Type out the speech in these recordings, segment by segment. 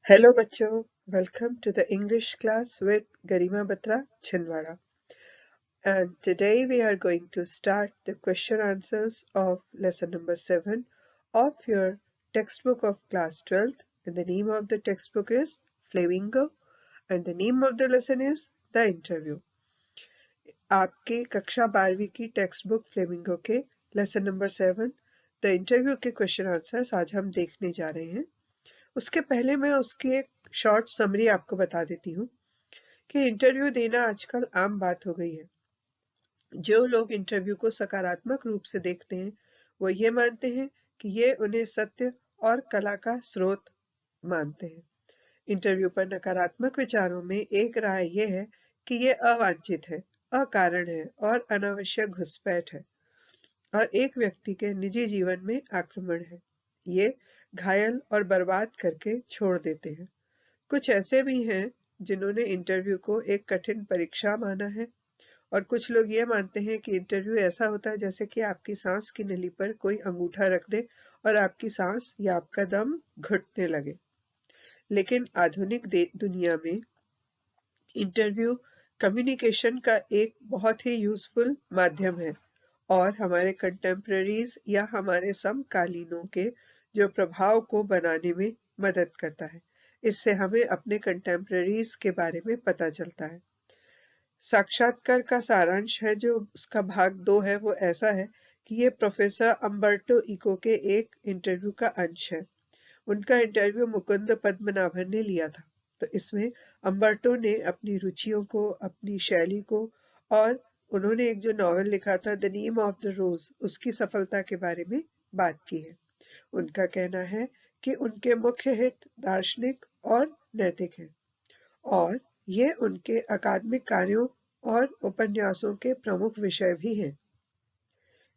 Hello बच्चों, welcome to the English class with Garima Batra Chinwada. And today we are going to start the question answers of lesson number 7 of your textbook of class 12th. And the name of the textbook is Flamingo and the name of the lesson is The Interview. आपके कक्षा 12वीं की text book flamingo के lesson number 7 the interview के question answers आज हम देखने जा रहे हैं। उसके पहले मैं उसकी एक शॉर्ट समरी आपको बता देती हूँ कि इंटरव्यू देना आजकल आम बात हो गई है। जो लोग इंटरव्यू को सकारात्मक रूप से देखते हैं वो ये मानते हैं कि ये उन्हें सत्य और कला का स्रोत मानते हैं। इंटरव्यू पर नकारात्मक विचारों में एक राय ये है कि ये अवांछित है, अकारण है और अनावश्यक घुसपैठ है और एक व्यक्ति के निजी जीवन में आक्रमण है। ये घायल और बर्बाद करके छोड़ देते हैं। कुछ ऐसे भी हैं जिन्होंने इंटरव्यू को एक कठिन परीक्षा माना है और कुछ लोग ये मानते हैं कि इंटरव्यू ऐसा होता है जैसे कि आपकी सांस की नली पर कोई अंगूठा रख दे और आपकी सांस या आपका दम घुटने लगे। लेकिन आधुनिक दुनिया में इंटरव्यू कम्युनिकेशन का एक बहुत ही यूजफुल माध्यम है और हमारे कंटेम्पररीज या हमारे समकालीनों के जो प्रभाव को बनाने में मदद करता है। इससे हमें अपने कंटेम्पररीज के बारे में पता चलता है। साक्षात्कार का सारांश है जो उसका भाग 2 है वो ऐसा है कि ये प्रोफेसर अम्बर्टो इको के एक इंटरव्यू का अंश है। उनका इंटरव्यू मुकुंद पद्मनाभन ने लिया था। तो इसमें अम्बर्टो ने अपनी रुचियों को, अपनी शैली को और उन्होंने एक जो नॉवेल लिखा था द नेम ऑफ द रोज उसकी सफलता के बारे में बात की है। उनका कहना है कि उनके मुख्य हित दार्शनिक और नैतिक हैं और ये उनके अकादमिक कार्यों और उपन्यासों के प्रमुख विषय भी हैं।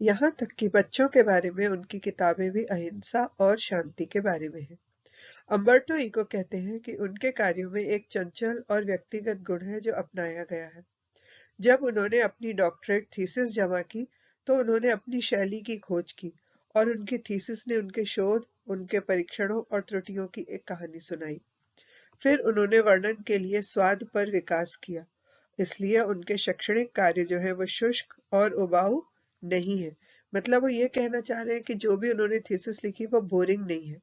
यहाँ तक कि बच्चों के बारे में उनकी किताबें भी अहिंसा और शांति के बारे में हैं। अम्बर्टो इको कहते हैं कि उनके कार्यों में एक चंचल और व्यक्तिगत गुण है जो अपनाया गया है। जब उन्होंने अपनी डॉक्टरेट थीसिस जमा की तो उन्होंने अपनी शैली की खोज की और उनकी थीसिस ने उनके शोध, उनके परीक्षणों और त्रुटियों की एक कहानी सुनाई। फिर उन्होंने वर्णन के लिए स्वाद पर विकास किया, इसलिए उनके शैक्षणिक कार्य जो है वो शुष्क और उबाऊ नहीं है। मतलब वो ये कहना चाह रहे हैं कि जो भी उन्होंने थीसिस लिखी वो बोरिंग नहीं है।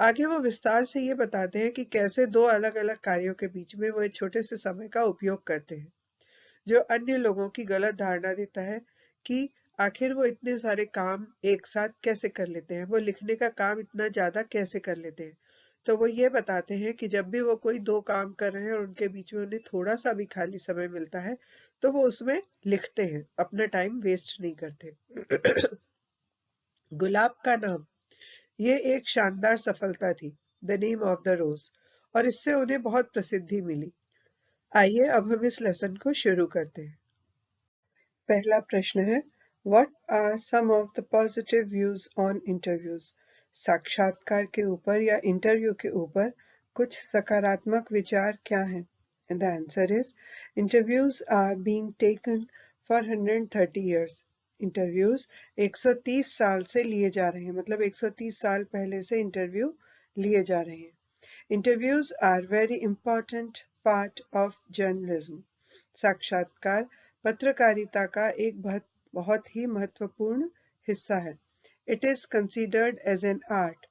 आगे वो विस्तार से ये बताते हैं कि कैसे दो अलग अलग कार्यों के बीच में वो एक छोटे से समय का उपयोग करते हैं जो अन्य लोगों की गलत धारणा देता है कि आखिर वो इतने सारे काम एक साथ कैसे कर लेते हैं, वो लिखने का काम इतना ज्यादा कैसे कर लेते हैं। तो वो ये बताते हैं कि जब भी वो कोई दो काम कर रहे हैं और उनके बीच में उन्हें थोड़ा सा भी खाली समय मिलता है तो वो उसमें लिखते हैं, अपना टाइम वेस्ट नहीं करते। गुलाब का नाम ये एक शानदार सफलता थी, द नेम ऑफ द रोज, और इससे उन्हें बहुत प्रसिद्धि मिली। आइए अब हम इस लेसन को शुरू करते हैं। पहला प्रश्न है what are some of the positive views on interviews. साक्षात्कार के ऊपर या इंटरव्यू के ऊपर कुछ सकारात्मक विचार क्या हैं? And the answer is interviews are being taken for 130 years. Interviews 130 साल से लिए जा रहे हैं, मतलब 130 साल पहले से इंटरव्यू लिए जा रहे हैं। Interviews are very important part of journalism. साक्षात्कार पत्रकारिता का एक बहुत ही महत्वपूर्ण हिस्सा है। It is considered as an art.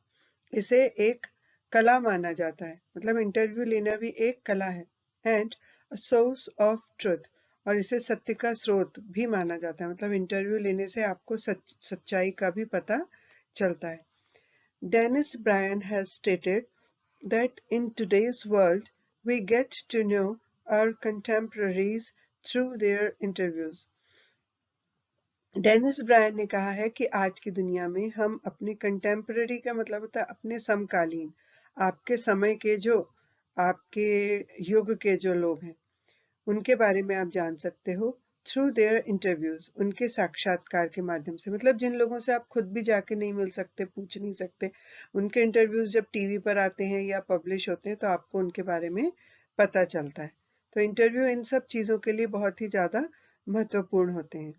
इसे एक कला माना जाता है, मतलब इंटरव्यू लेना भी एक कला है। And a source of truth, और इसे सत्य का स्रोत भी माना जाता है, मतलब इंटरव्यू लेने से आपको सच्चाई का भी पता चलता है। Dennis Brian has stated that in today's world we get to know our contemporaries through their interviews. Dennis Brian ने कहा है कि आज की दुनिया में हम अपने कंटेम्पररी का मतलब होता है अपने समकालीन, आपके समय के जो आपके युग के जो लोग हैं उनके बारे में आप जान सकते हो थ्रू देयर इंटरव्यूज, उनके साक्षात्कार के माध्यम से। मतलब जिन लोगों से आप खुद भी जाके नहीं मिल सकते, पूछ नहीं सकते, उनके इंटरव्यूज जब टीवी पर आते हैं या पब्लिश होते हैं तो आपको उनके बारे में पता चलता है। तो इंटरव्यू इन सब चीजों के लिए बहुत ही ज्यादा महत्वपूर्ण होते हैं।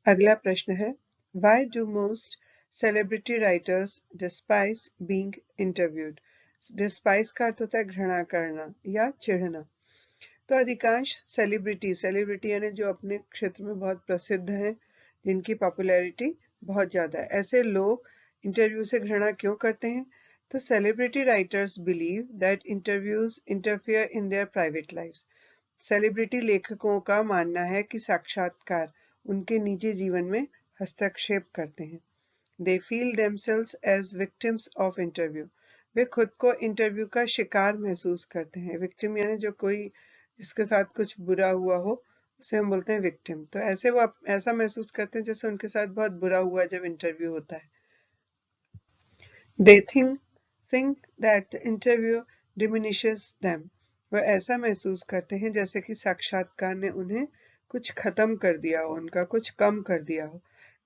अगला प्रश्न है why do most celebrity writers despise being interviewed. Despise का अर्थ होता है घृणा करना या चिढ़ना। तो अधिकांश सेलिब्रिटी यानी जो अपने क्षेत्र में बहुत प्रसिद्ध हैं, जिनकी पॉपुलैरिटी बहुत ज़्यादा है, ऐसे लोग इंटरव्यू से घृणा क्यों करते हैं? तो celebrity writers believe that interviews interfere in their private lives. Celebrity लेखकों का मानना है कि साक्षात्कार उनके निजी जीवन में हस्तक्षेप करते हैं। They feel themselves as victims of interview. वे खुद को इंटरव्यू का शिकार महसूस करते हैं। विक्टिम यानी जो कोई जिसके साथ कुछ बुरा हुआ हो, उसे हम बोलते हैं विक्टिम। तो ऐसे वो ऐसा महसूस करते हैं जैसे उनके साथ बहुत बुरा हुआ जब इंटरव्यू होता है। They think that the interview diminishes them. वह ऐसा महसूस करते हैं जैसे कि साक्षात्कार ने उन्हें कुछ खत्म कर दिया हो, उनका कुछ कम कर दिया हो।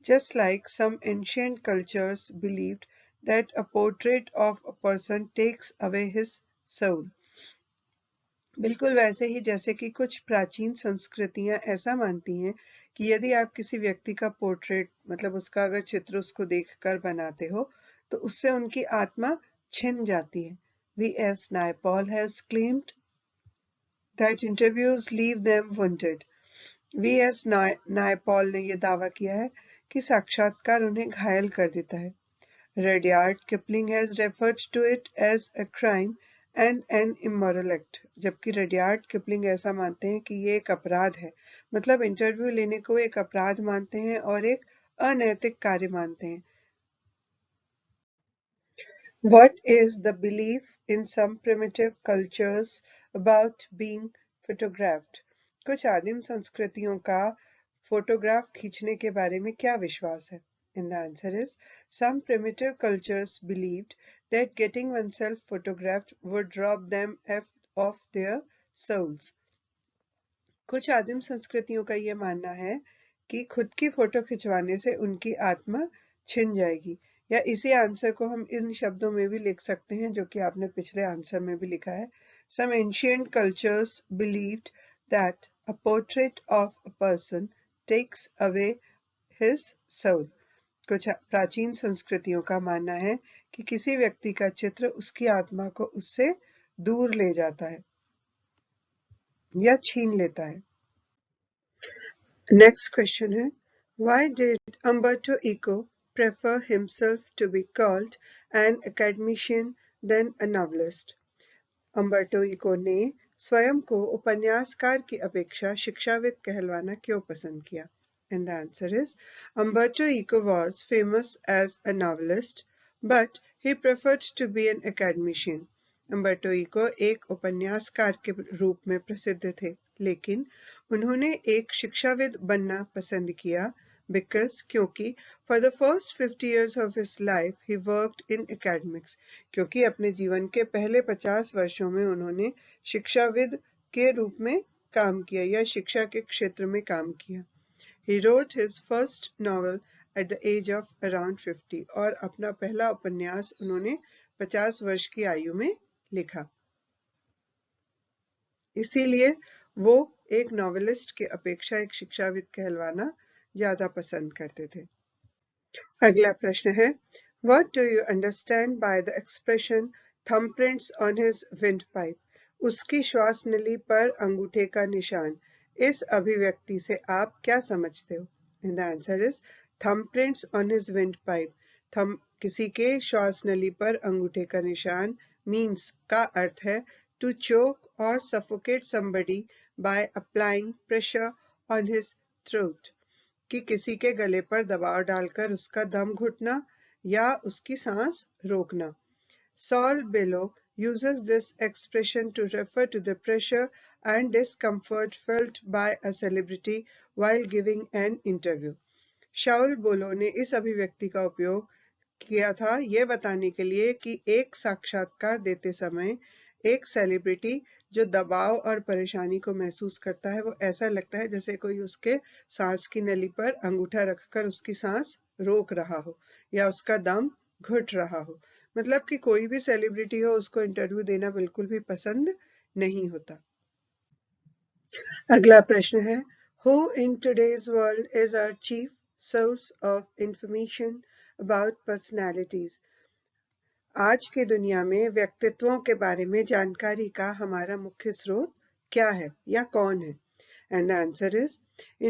Just like some ancient cultures believed that a portrait of a person takes away his soul. बिल्कुल वैसे ही जैसे कि कुछ प्राचीन संस्कृतियां ऐसा मानती हैं कि यदि आप किसी व्यक्ति का पोर्ट्रेट मतलब उसका अगर चित्र उसको देखकर बनाते हो तो उससे उनकी आत्मा छिन जाती है। V.S. Naipaul has claimed that interviews leave them wounded. V.S. Naipaul ने यह दावा किया है कि साक्षात्कार उन्हें घायल कर देता है। Rudyard Kipling has referred to it as a crime and an immoral act. जबकि रडियार्ड किपलिंग ऐसा मानते हैं कि ये एक अपराध है, मतलब इंटरव्यू लेने को एक अपराध मानते हैं और एक अनैतिक कार्य मानते हैं। What is the belief in some primitive cultures about being photographed? कुछ आदिम संस्कृतियों का फोटोग्राफ खींचने के बारे में क्या विश्वास है? And the answer is, some primitive cultures believed that getting oneself photographed would rob them of their souls. कुछ आदिम संस्कृतियों का ये मानना है कि खुद की फोटो खिंचवाने से उनकी आत्मा छिन जाएगी। या इसी आंसर को हम इन शब्दों में भी लिख सकते हैं जो कि आपने पिछले आंसर में भी लिखा है। Some ancient cultures believed that a portrait of a person takes away his soul. कुछ प्राचीन संस्कृतियों का मानना है कि किसी व्यक्ति का चित्र उसकी आत्मा को उससे दूर ले जाता है या छीन लेता है। नेक्स्ट क्वेश्चन है, why did Umberto Eco prefer himself to be called an academician than a novelist? Umberto Eco ने स्वयं को उपन्यासकार की अपेक्षा शिक्षाविद कहलवाना क्यों पसंद किया? And the answer is, Umberto Eco was famous as a novelist, but he preferred to be an academician. Umberto Eco एक उपन्यासकार के रूप में प्रसिद्ध थे, लेकिन उन्होंने एक शिक्षाविद बनना पसंद किया क्योंकि for the first 50 years of his life he worked in academics. क्योंकि अपने जीवन के पहले 50 वर्षों में उन्होंने शिक्षाविद के रूप में काम किया या शिक्षा के क्षेत्र में काम किया। He wrote his first novel at the age of around 50 और अपना पहला उपन्यास उन्होंने 50 वर्ष की आयु में लिखा। इसीलिए वो एक नॉवेलिस्ट के अपेक्षा एक शिक्षाविद कहलवाना ज्यादा पसंद करते थे। अगला प्रश्न है, What do you understand by the expression thumbprints on his windpipe? उसकी श्वास नली पर अंगूठे का निशान। इस अभिव्यक्ति से आप क्या समझते हो? And the answer is, thumbprints on his windpipe. किसी के श्वास नली पर अंगूठे का निशान means का अर्थ है to choke or suffocate somebody by applying pressure on his throat. कि किसी के गले पर दबाव डालकर उसका दम घुटना या उसकी सांस रोकना। Saul Bellow uses this expression to refer to the pressure and discomfort felt by a celebrity while giving an interview. Saul बोलो ने इस अभिव्यक्ति का उपयोग किया था ये बताने के लिए कि एक साक्षात्कार देते समय एक सेलिब्रिटी जो दबाव और परेशानी को महसूस करता है वो ऐसा लगता है जैसे कोई उसके सांस की नली पर अंगूठा रखकर उसकी सांस रोक रहा हो या उसका दम घुट रहा हो। मतलब कि कोई भी सेलिब्रिटी हो उसको इंटरव्यू देना बिल्कुल भी पसंद नहीं होता। अगला प्रश्न है, Who in today's world is our chief source of information about personalities? आज की दुनिया में व्यक्तित्वों के बारे में जानकारी का हमारा मुख्य स्रोत क्या है या कौन है? And the answer is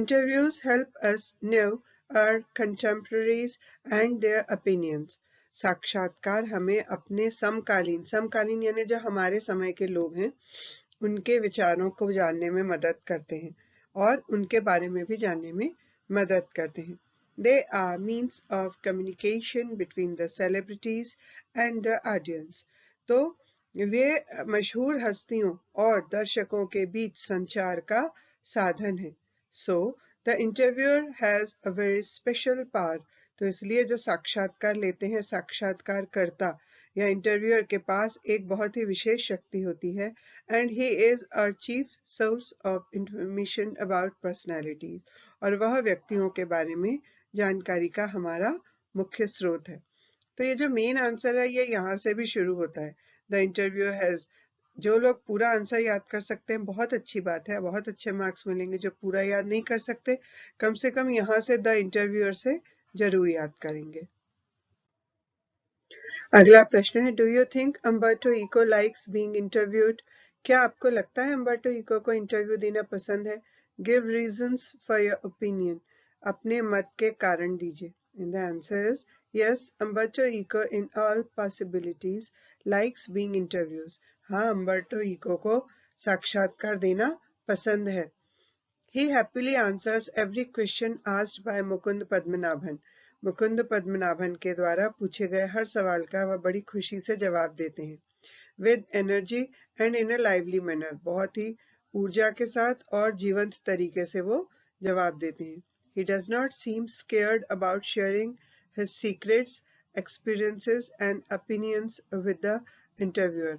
interviews help us know our contemporaries and their opinions. साक्षात्कार हमें अपने समकालीन यानी जो हमारे समय के लोग हैं उनके विचारों को जानने में मदद करते हैं और उनके बारे में भी जानने में मदद करते हैं. They are means of communication between the celebrities and the audience. तो वे मशहूर हस्तियों और दर्शकों के बीच संचार का साधन है. So the interviewer has a very special power. तो इसलिए जो साक्षात्कार लेते हैं साक्षात्कारकर्ता या इंटरव्यूअर के पास एक बहुत ही विशेष शक्ति होती है. And he is our chief source of information about personalities. और वह व्यक्तियों के बारे में जानकारी का हमारा मुख्य स्रोत है. तो ये जो मेन आंसर है ये यहाँ से भी शुरू होता है. The interview has. जो लोग पूरा आंसर याद कर सकते हैं बहुत अच्छी बात है, बहुत अच्छे मार्क्स मिलेंगे. जो पूरा याद नहीं कर सकते कम से कम यहाँ से द इंटरव्यूअर से जरूर याद करेंगे. अगला प्रश्न है, do you think Umberto Eco likes being interviewed? क्या आपको लगता है अम्बर्टो इको को इंटरव्यू देना पसंद है? Give reasons for your opinion. अपने मत के कारण दीजिए. And the answer is yes, Umberto Eco in all possibilities likes being interviews. हाँ, अम्बर्टो इको को साक्षात्कार देना पसंद है. He happily answers every question asked by Mukund Padmanabhan. Mukund Padmanabhan के द्वारा पूछे गए हर सवाल का वह बड़ी खुशी से जवाब देते हैं. With energy and in a lively manner. बहुत ही ऊर्जा के साथ और जीवंत तरीके से वो जवाब देते हैं. He does not seem scared about sharing his secrets, experiences and opinions with the interviewer.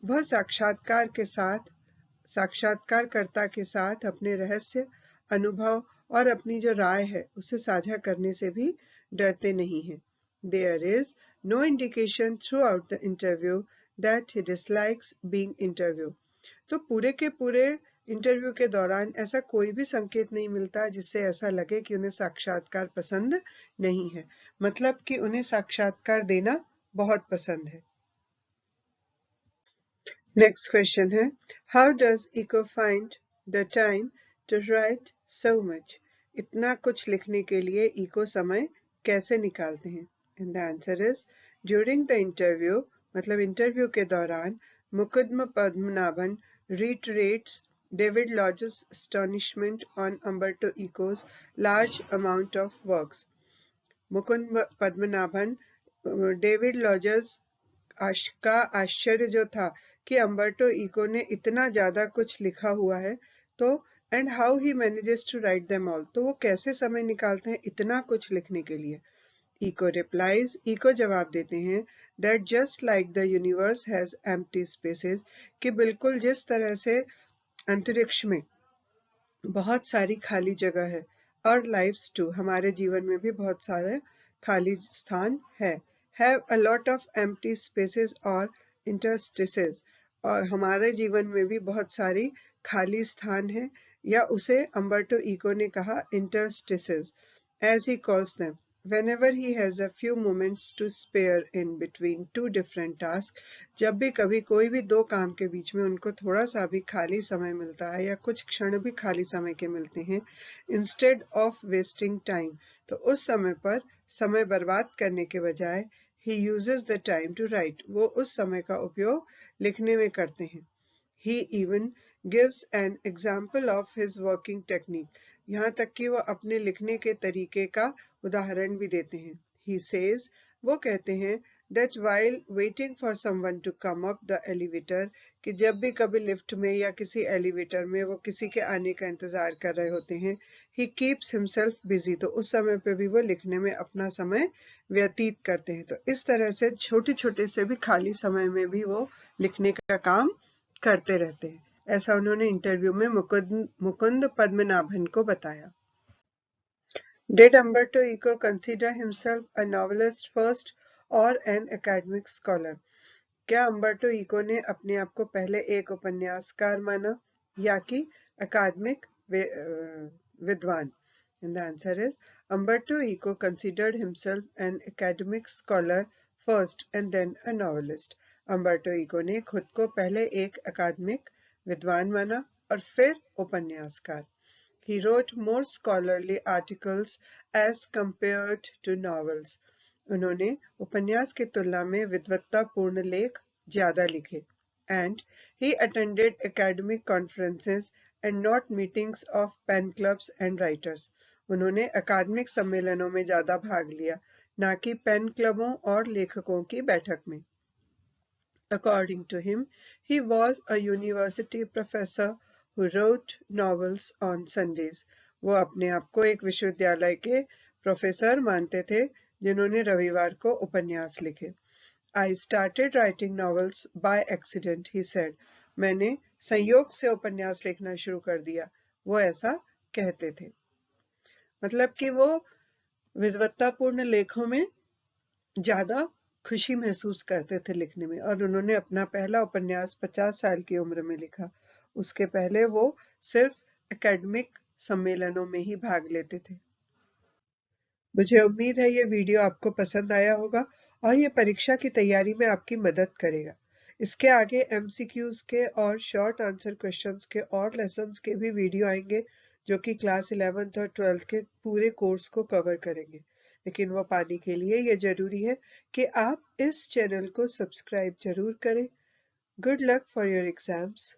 वह साक्षात्कारकर्ता के साथ अपने रहस्य, अनुभव और अपनी जो राय है उसे साझा करने से भी डरते नहीं हैं. There is no indication throughout the interview that he dislikes being interviewed. तो पूरे के पूरे इंटरव्यू के दौरान ऐसा कोई भी संकेत नहीं मिलता जिससे ऐसा लगे कि उन्हें साक्षात्कार पसंद नहीं है. मतलब कि उन्हें साक्षात्कार देना बहुत पसंद है. नेक्स्ट क्वेश्चन है, how does Eco find the time to write so much? इतना कुछ लिखने के लिए इको समय कैसे निकालते हैं? And the answer is during the interview. मतलब इंटरव्यू के दौरान Mukund Padmanabhan reiterates David Lodge's astonishment on Umberto Eco's large amount of works. Mukund Padmanabhan David Lodgers का आश्चर्य जो था कि अम्बर्टो इको ने इतना ज्यादा कुछ लिखा हुआ है, तो and how he manages to write them all. तो वो कैसे समय निकालते हैं इतना कुछ लिखने के लिए. Eco replies. इको जवाब देते हैं that just like the universe has empty spaces. कि बिल्कुल जिस तरह से अंतरिक्ष में बहुत सारी खाली जगह है और लाइफ्स टू, हमारे जीवन में भी बहुत सारे खाली स्थान है. Have a lot of empty spaces और इंटरस्टिसेस. और हमारे जीवन में भी बहुत सारी खाली स्थान है या उसे अम्बर्टो इको ने कहा इंटरस्टिसेस as he calls them. Whenever he has a few moments to spare in between two different tasks, जब भी कभी कोई भी दो काम के बीच में उनको थोड़ा सा भी खाली समय मिलता है या कुछ क्षण भी खाली समय के मिलते हैं, instead of wasting time, तो उस समय पर समय बर्बाद करने के बजाय he uses the time to write. वो उस समय का उपयोग लिखने में करते हैं. He even gives an example of his working technique. यहाँ तक कि वो अपने लिखने के तरीके का उदाहरण भी देते हैं. He says, वो कहते हैं that while waiting for someone to come up the elevator, कि जब भी कभी लिफ्ट में या किसी एलिवेटर में वो किसी के आने का इंतजार कर रहे होते हैं, he keeps himself busy. तो उस समय पे भी वो लिखने में अपना समय व्यतीत करते हैं. तो इस तरह से छोटे छोटे से भी खाली समय में भी वो लिखने का काम करते रहते हैं. ऐसा उन्होंने इंटरव्यू में मुकुंद पद्मनाभन को बताया. Did Umberto Eco consider himself a novelist first or an academic scholar? क्या अम्बर्टो इको ने अपने आप को पहले एक उपन्यासकार माना या कि अकादमिक विद्वान? And the answer is Umberto Eco considered himself an academic scholar first and then a novelist. Umberto Eco ने खुद को पहले एक अकादमिक विद्वान माना और फिर उपन्यासकार. He wrote more scholarly articles as compared to novels. उन्होंने उपन्यास की तुलना में विद्वत्तापूर्ण लेख ज्यादा लिखे. And he attended academic conferences and not meetings of pen clubs and writers. उन्होंने अकादमिक सम्मेलनों में ज्यादा भाग लिया, ना कि पेन क्लबों और लेखकों की बैठक में. According to him, he was a university professor who wrote novels on Sundays. वो अपने आप को एक विश्वविद्यालय के प्रोफेसर मानते थे जिन्होंने रविवार को उपन्यास लिखे. I started writing novels by accident, he said. मैंने संयोग से उपन्यास लिखना शुरू कर दिया, वो ऐसा कहते थे. मतलब कि वो विद्वत्तापूर्ण लेखों में ज्यादा खुशी महसूस करते थे लिखने में, और उन्होंने अपना पहला उपन्यास 50 साल की उम्र में लिखा. उसके पहले वो सिर्फ एकेडमिक सम्मेलनों में ही भाग लेते थे. मुझे उम्मीद है ये वीडियो आपको पसंद आया होगा और ये परीक्षा की तैयारी में आपकी मदद करेगा. इसके आगे MCQs के और शॉर्ट आंसर क्वेश्चंस के और लेसन्स के भी वीडियो आएंगे जो कि क्लास 11th और 12th के पूरे कोर्स को कवर करेंगे. लेकिन वो पाने के लिए ये जरूरी है कि आप इस चैनल को सब्सक्राइब जरूर करें. Good luck for your exams.